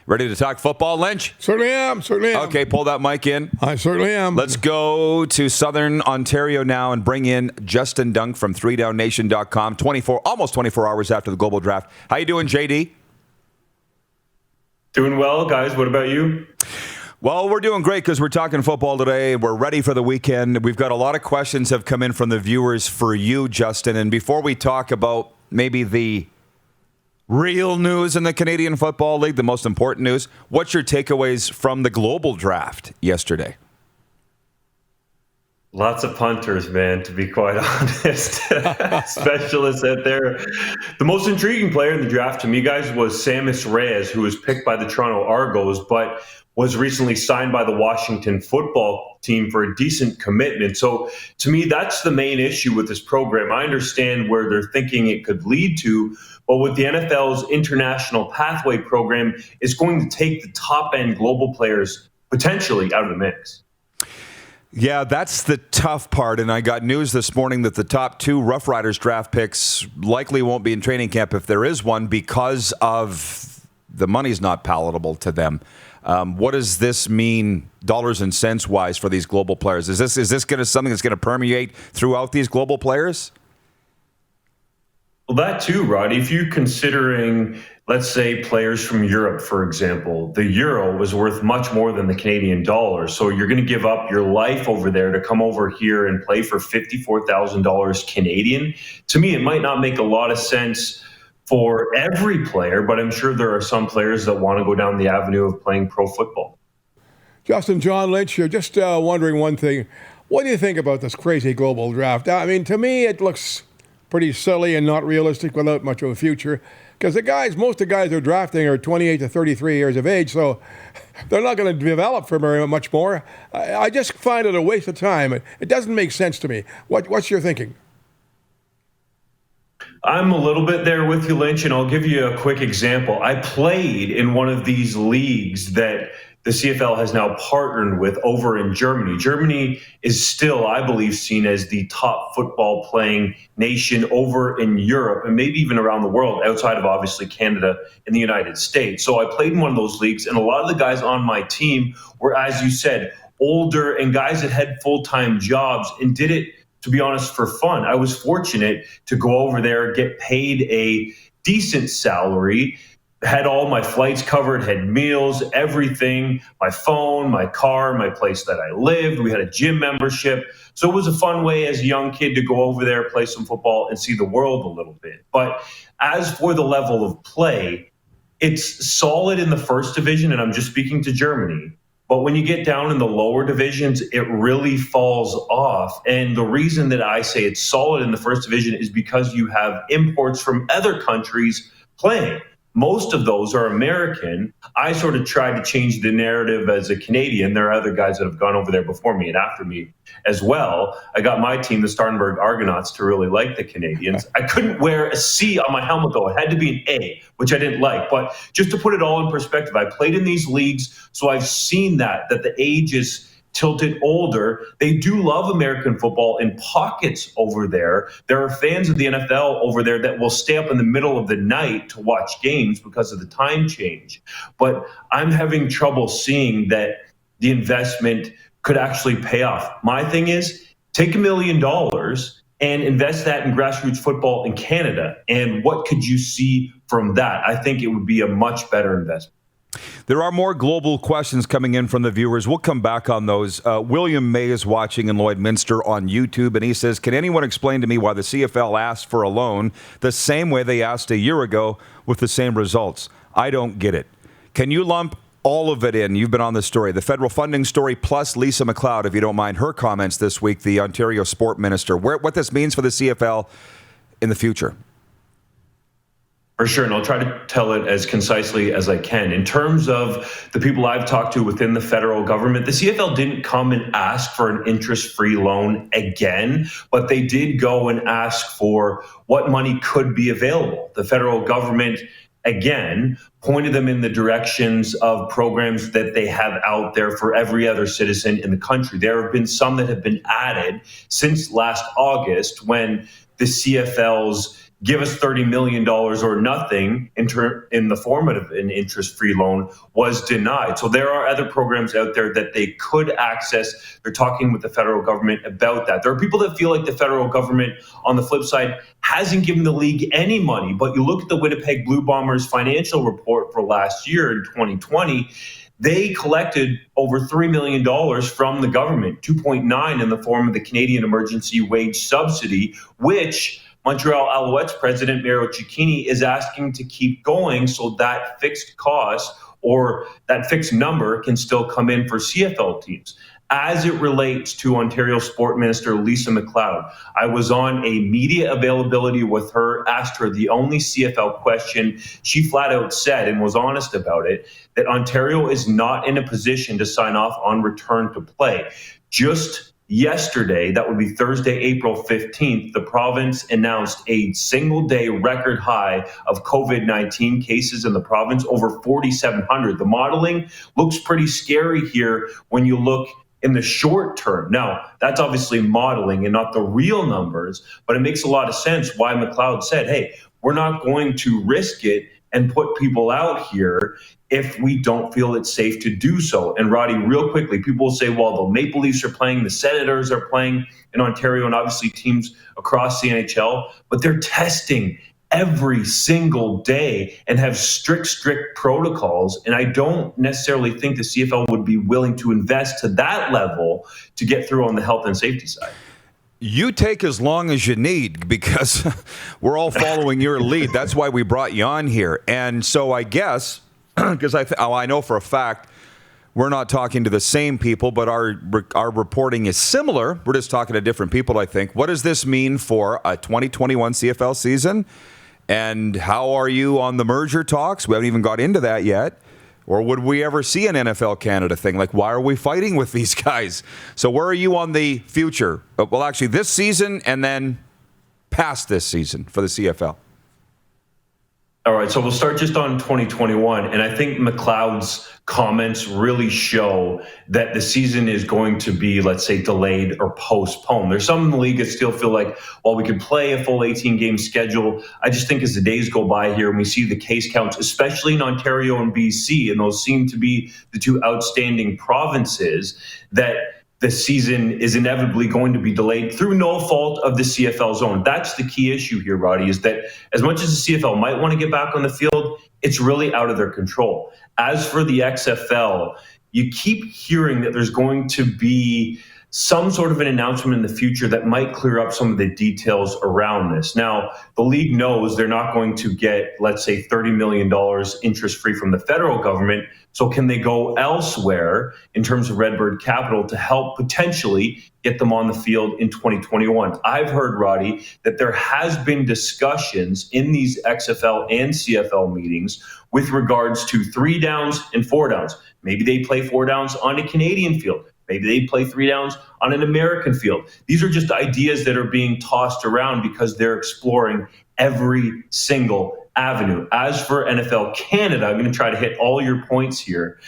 Ready to talk football, Lynch? Certainly am. Okay, pull that mic in. I certainly am. Let's go to Southern Ontario now and bring in Justin Dunk from 3downnation.com, almost 24 hours after the global draft. How you doing, JD? Doing well, guys. What about you? Well, we're doing great because we're talking football today. We're ready for the weekend. We've got a lot of questions have come in from the viewers for you, Justin. And before we talk about maybe the real news in the Canadian Football League, the most important news, what's your takeaways from the global draft yesterday? Lots of punters, man, to be quite honest. Specialists out there. The most intriguing player in the draft to me, guys, was Sammis Reyes, who was picked by the Toronto Argos, but was recently signed by the Washington football team for a decent commitment. So to me, that's the main issue with this program. I understand where they're thinking it could lead to, but with the NFL's International Pathway program, it's going to take the top-end global players potentially out of the mix. Yeah, that's the tough part, and I got news this morning that the top 2 Rough Riders draft picks likely won't be in training camp if there is one because of the money's not palatable to them. What does this mean dollars and cents wise for these global players? Is this something that's going to permeate throughout these global players? Well, that too, Roddy. If you're considering, let's say, players from Europe, for example, the euro was worth much more than the Canadian dollar. So you're going to give up your life over there to come over here and play for $54,000 Canadian. To me, it might not make a lot of sense for every player, but I'm sure there are some players that want to go down the avenue of playing pro football. Justin, John Lynch here. Just wondering one thing. What do you think about this crazy global draft? I mean, to me, it looks pretty silly and not realistic without much of a future. Because most of the guys they're drafting are 28 to 33 years of age, so they're not going to develop for very much more. I just find it a waste of time. It doesn't make sense to me. What's your thinking? I'm a little bit there with you, Lynch, and I'll give you a quick example. I played in one of these leagues that the CFL has now partnered with over in Germany. Germany is still, I believe, seen as the top football playing nation over in Europe and maybe even around the world, outside of obviously Canada and the United States. So I played in one of those leagues, and a lot of the guys on my team were, as you said, older and guys that had full-time jobs and did it, to be honest, for fun. I was fortunate to go over there, get paid a decent salary, had all my flights covered, had meals, everything, my phone, my car, my place that I lived. We had a gym membership. So it was a fun way as a young kid to go over there, play some football, and see the world a little bit. But as for the level of play, it's solid in the first division, and I'm just speaking to Germany. But when you get down in the lower divisions, it really falls off. And the reason that I say it's solid in the first division is because you have imports from other countries playing. Most of those are American. I sort of tried to change the narrative as a Canadian. There are other guys that have gone over there before me and after me as well. I got my team, the Starnberg Argonauts, to really like the Canadians. I couldn't wear a C on my helmet, though. It had to be an A, which I didn't like. But just to put it all in perspective, I played in these leagues, so I've seen that the age is tilted older. They do love American football in pockets over there. There are fans of the NFL over there that will stay up in the middle of the night to watch games because of the time change. But I'm having trouble seeing that the investment could actually pay off. My thing is, take $1 million and invest that in grassroots football in Canada. And what could you see from that? I think it would be a much better investment. There are more global questions coming in from the viewers. We'll come back on those. William May is watching in Lloydminster on YouTube, and he says, can anyone explain to me why the CFL asked for a loan the same way they asked a year ago with the same results? I don't get it. Can you lump all of it in? You've been on this story. The federal funding story plus Lisa McLeod, if you don't mind, her comments this week, the Ontario Sport Minister, what this means for the CFL in the future. For sure, and I'll try to tell it as concisely as I can. In terms of the people I've talked to within the federal government, the CFL didn't come and ask for an interest-free loan again, but they did go and ask for what money could be available. The federal government, again, pointed them in the directions of programs that they have out there for every other citizen in the country. There have been some that have been added since last August when the CFL's give us $30 million or nothing in the form of an interest-free loan was denied. So there are other programs out there that they could access. They're talking with the federal government about that. There are people that feel like the federal government, on the flip side, hasn't given the league any money. But you look at the Winnipeg Blue Bombers financial report for last year in 2020, they collected over $3 million from the government, 2.9 in the form of the Canadian Emergency Wage Subsidy, which Montreal Alouettes president Mario Cecchini is asking to keep going so that fixed cost or that fixed number can still come in for CFL teams. As it relates to Ontario Sport Minister Lisa MacLeod, I was on a media availability with her, asked her the only CFL question. She flat out said, and was honest about it, that Ontario is not in a position to sign off on return to play. Just yesterday, that would be Thursday, April 15th, the province announced a single-day record high of COVID-19 cases in the province, over 4,700. The modeling looks pretty scary here when you look in the short term. Now, that's obviously modeling and not the real numbers, but it makes a lot of sense why McLeod said, hey, we're not going to risk it and put people out here if we don't feel it's safe to do so. And Roddy, real quickly, people will say, well, the Maple Leafs are playing, the Senators are playing in Ontario, and obviously teams across the NHL, but they're testing every single day and have strict protocols. And I don't necessarily think the CFL would be willing to invest to that level to get through on the health and safety side. You take as long as you need because we're all following your lead. That's why we brought you on here. And so I guess, because I know for a fact we're not talking to the same people, but our reporting is similar. We're just talking to different people, I think. What does this mean for a 2021 CFL season? And how are you on the merger talks? We haven't even got into that yet. Or would we ever see an NFL Canada thing? Like, why are we fighting with these guys? So where are you on the future? Well, actually, this season and then past this season for the CFL. All right, so we'll start just on 2021. And I think McLeod's comments really show that the season is going to be, let's say, delayed or postponed. There's some in the league that still feel like, well, we could play a full 18-game schedule. I just think as the days go by here and we see the case counts, especially in Ontario and BC, and those seem to be the two outstanding provinces, that the season is inevitably going to be delayed through no fault of the CFL's own. That's the key issue here, Roddy, is that as much as the CFL might want to get back on the field, it's really out of their control. As for the XFL, you keep hearing that there's going to be some sort of an announcement in the future that might clear up some of the details around this. Now, the league knows they're not going to get, let's say, $30 million interest-free from the federal government. So can they go elsewhere in terms of Redbird Capital to help potentially get them on the field in 2021? I've heard, Roddy, that there has been discussions in these XFL and CFL meetings with regards to 3 downs and 4 downs. Maybe they play 4 downs on a Canadian field. Maybe they play 3 downs on an American field. These are just ideas that are being tossed around because they're exploring every single avenue. As for NFL Canada, I'm going to try to hit all your points here.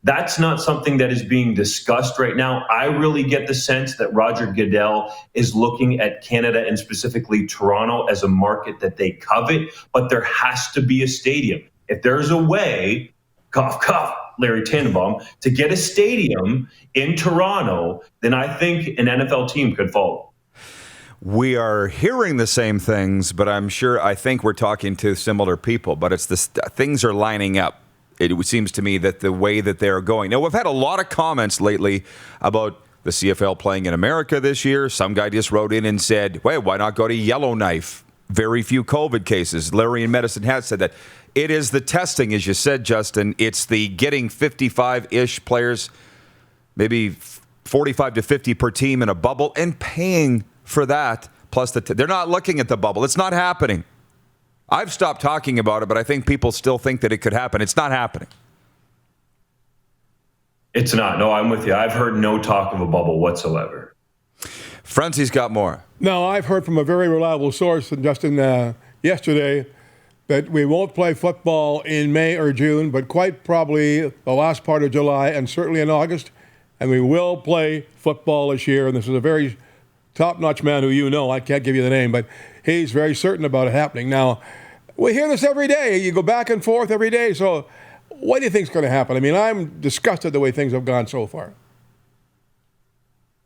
That's not something that is being discussed right now. I really get the sense that Roger Goodell is looking at Canada and specifically Toronto as a market that they covet, but there has to be a stadium. If there's a way, cough, cough, Larry Tannenbaum, to get a stadium in Toronto, then I think an NFL team could follow. We are hearing the same things, but I think we're talking to similar people, but it's things are lining up. It seems to me that the way that they're going. Now, we've had a lot of comments lately about the CFL playing in America this year. Some guy just wrote in and said, wait, why not go to Yellowknife? Very few COVID cases. Larry in Medicine has said that. It is the testing, as you said, Justin. It's the getting 55-ish players, maybe 45 to 50 per team in a bubble, and paying for that. Plus, they're not looking at the bubble. It's not happening. I've stopped talking about it, but I think people still think that it could happen. It's not happening. It's not. No, I'm with you. I've heard no talk of a bubble whatsoever. Frenzy's got more. No, I've heard from a very reliable source, Justin, yesterday, that we won't play football in May or June, but quite probably the last part of July and certainly in August. And we will play football this year. And this is a very top-notch man who you know. I can't give you the name, but he's very certain about it happening. Now, we hear this every day. You go back and forth every day. So what do you think is going to happen? I mean, I'm disgusted the way things have gone so far.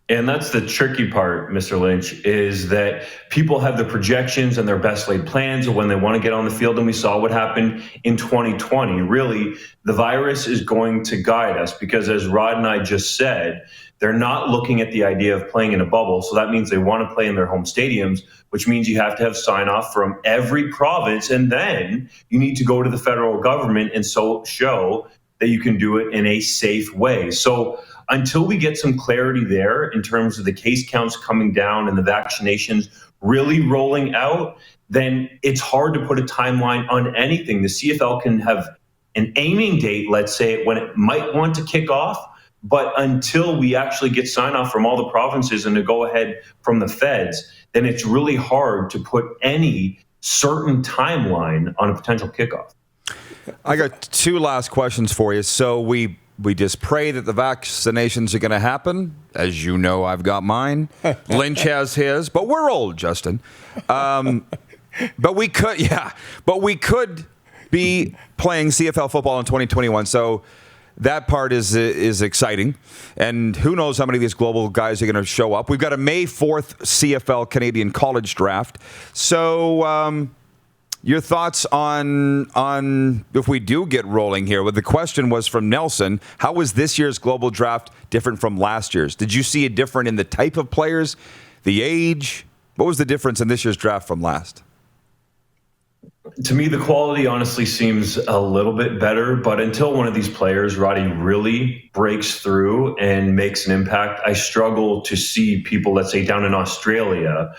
And that's the tricky part, Mr. Lynch, is that people have the projections and their best laid plans of when they want to get on the field. And we saw what happened in 2020. Really, the virus is going to guide us because, as Rod and I just said, they're not looking at the idea of playing in a bubble. So that means they want to play in their home stadiums, which means you have to have sign off from every province. And then you need to go to the federal government and so show that you can do it in a safe way. So until we get some clarity there in terms of the case counts coming down and the vaccinations really rolling out, then it's hard to put a timeline on anything. The CFL can have an aiming date, let's say, when it might want to kick off, but until we actually get sign off from all the provinces and to go ahead from the feds, then it's really hard to put any certain timeline on a potential kickoff. I got two last questions for you. So we just pray that the vaccinations are going to happen. As you know, I've got mine. Lynch has his, but we're old, Justin. But we could be playing CFL football in 2021. So that part is exciting. And who knows how many of these global guys are going to show up. We've got a May 4th CFL Canadian College Draft. So your thoughts on if we do get rolling here? Well, the question was from Nelson. How was this year's global draft different from last year's? Did you see it different in the type of players, the age? What was the difference in this year's draft from last? To me, the quality honestly seems a little bit better, but until one of these players, Roddy, really breaks through and makes an impact, I struggle to see people, let's say down in Australia,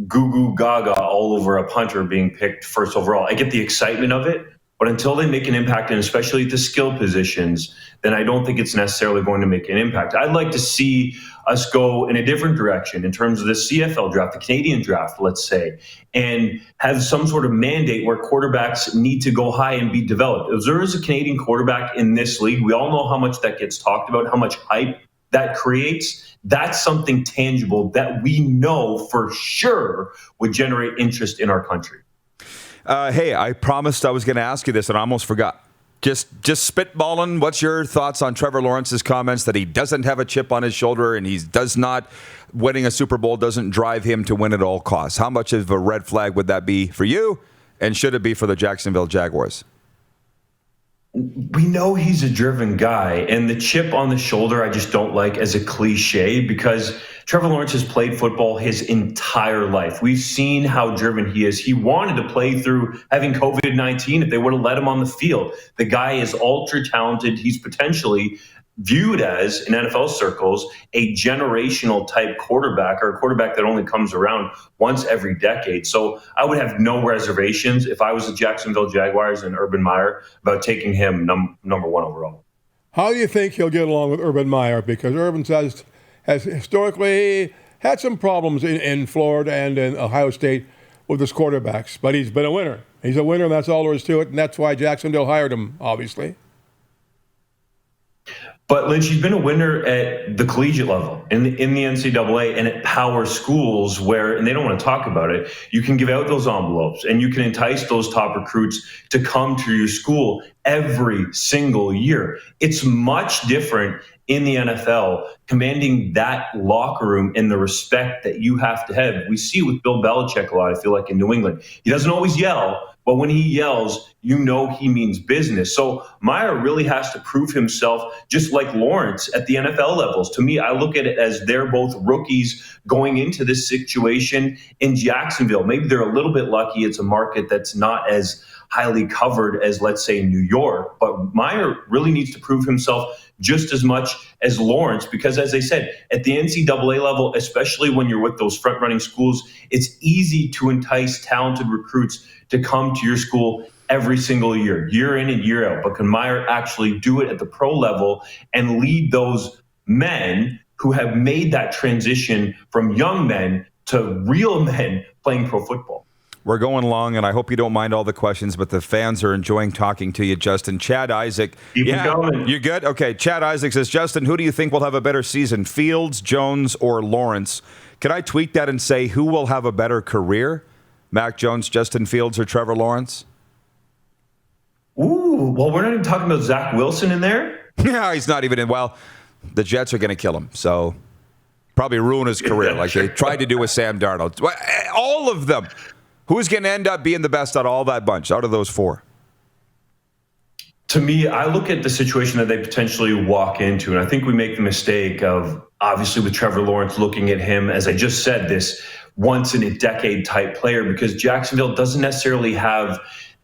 goo goo gaga all over a punter being picked first overall. I get the excitement of it, but until they make an impact, and especially at the skill positions, then I don't think it's necessarily going to make an impact. I'd like to see us go in a different direction in terms of the CFL draft, the Canadian draft, let's say, and have some sort of mandate where quarterbacks need to go high and be developed. If there is a Canadian quarterback in this league, we all know how much that gets talked about, how much hype that creates. That's something tangible that we know for sure would generate interest in our country. Hey, I promised I was going to ask you this, and I almost forgot. Just spitballing, what's your thoughts on Trevor Lawrence's comments that he doesn't have a chip on his shoulder and he does not, winning a Super Bowl doesn't drive him to win at all costs? How much of a red flag would that be for you, and should it be for the Jacksonville Jaguars? We know he's a driven guy, and the chip on the shoulder I just don't like as a cliche, because Trevor Lawrence has played football his entire life. We've seen how driven he is. He wanted to play through having COVID-19 if they would have let him on the field. The guy is ultra talented. He's potentially viewed as, in NFL circles, a generational type quarterback, or a quarterback that only comes around once every decade. So I would have no reservations if I was the Jacksonville Jaguars and Urban Meyer about taking him number one overall. How do you think he'll get along with Urban Meyer? Because Urban has historically had some problems in Florida and in Ohio State with his quarterbacks, but he's been a winner. He's a winner, and that's all there is to it, and that's why Jacksonville hired him, obviously. But Lynch, he's been a winner at the collegiate level in the NCAA and at power schools where, and they don't want to talk about it, you can give out those envelopes and you can entice those top recruits to come to your school every single year. It's much different in the NFL, commanding that locker room and the respect that you have to have. We see with Bill Belichick a lot, I feel like, in New England. He doesn't always yell, but when he yells, you know he means business. So Meyer really has to prove himself, just like Lawrence at the NFL levels. To me, I look at it as they're both rookies going into this situation in Jacksonville. Maybe they're a little bit lucky. It's a market that's not as highly covered as, let's say, New York. But Meyer really needs to prove himself just as much as Lawrence, because as I said, at the NCAA level, especially when you're with those front-running schools, it's easy to entice talented recruits to come to your school every single year in and year out. But can Meyer actually do it at the pro level and lead those men who have made that transition from young men to real men playing pro football? We're going long, and I hope you don't mind all the questions, but the fans are enjoying talking to you, Justin. Chad Isaac. Keep it going. You good? Okay, Chad Isaac says, Justin, who do you think will have a better season, Fields, Jones, or Lawrence? Could I tweak that and say who will have a better career? Mac Jones, Justin Fields, or Trevor Lawrence? Ooh, well, we're not even talking about Zach Wilson in there. Yeah, he's not even in. Well, the Jets are going to kill him, so probably ruin his career like they tried to do with Sam Darnold. All of them. Who's going to end up being the best out of all that bunch, out of those four? To me, I look at the situation that they potentially walk into, and I think we make the mistake of, obviously with Trevor Lawrence, looking at him, as I just said, this once-in-a-decade type player, because Jacksonville doesn't necessarily have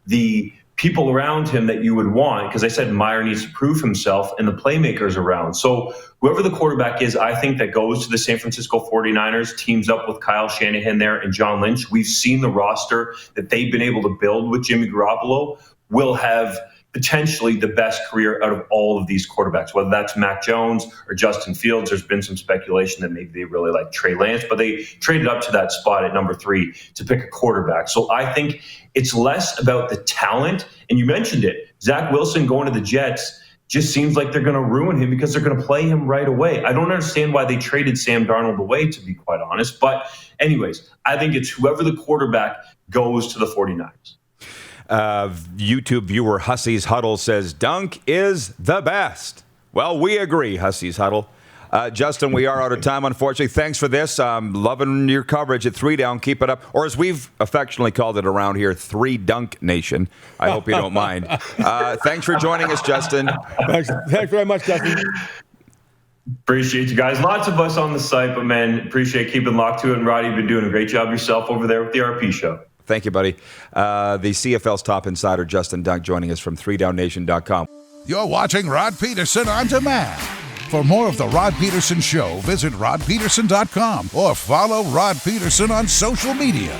the people around him that you would want, because I said Meyer needs to prove himself and the playmakers around. So whoever the quarterback is, I think that goes to the San Francisco 49ers, teams up with Kyle Shanahan there and John Lynch. We've seen the roster that they've been able to build with Jimmy Garoppolo will have potentially the best career out of all of these quarterbacks, whether that's Mac Jones or Justin Fields. There's been some speculation that maybe they really like Trey Lance, but they traded up to that spot at number 3 to pick a quarterback. So I think it's less about the talent. And you mentioned it, Zach Wilson going to the Jets just seems like they're going to ruin him because they're going to play him right away. I don't understand why they traded Sam Darnold away, to be quite honest. But anyways, I think it's whoever the quarterback goes to the 49ers. YouTube viewer Hussey's Huddle says Dunk is the best. Well, we agree, Hussey's Huddle. Justin, we are out of time, unfortunately. Thanks for this. I'm loving your coverage at 3 Down. Keep it up. Or as we've affectionately called it around here, 3 Dunk Nation. I hope you don't mind. Thanks for joining us, Justin. Thanks very much, Justin. Appreciate you guys. Lots of us on the site, but man, appreciate keeping locked to it. And Roddy, you've been doing a great job yourself over there with the RP show. Thank you, buddy. The CFL's top insider, Justin Dunk, joining us from 3downnation.com. You're watching Rod Pedersen On Demand. For more of The Rod Pedersen Show, visit rodpedersen.com or follow Rod Pedersen on social media.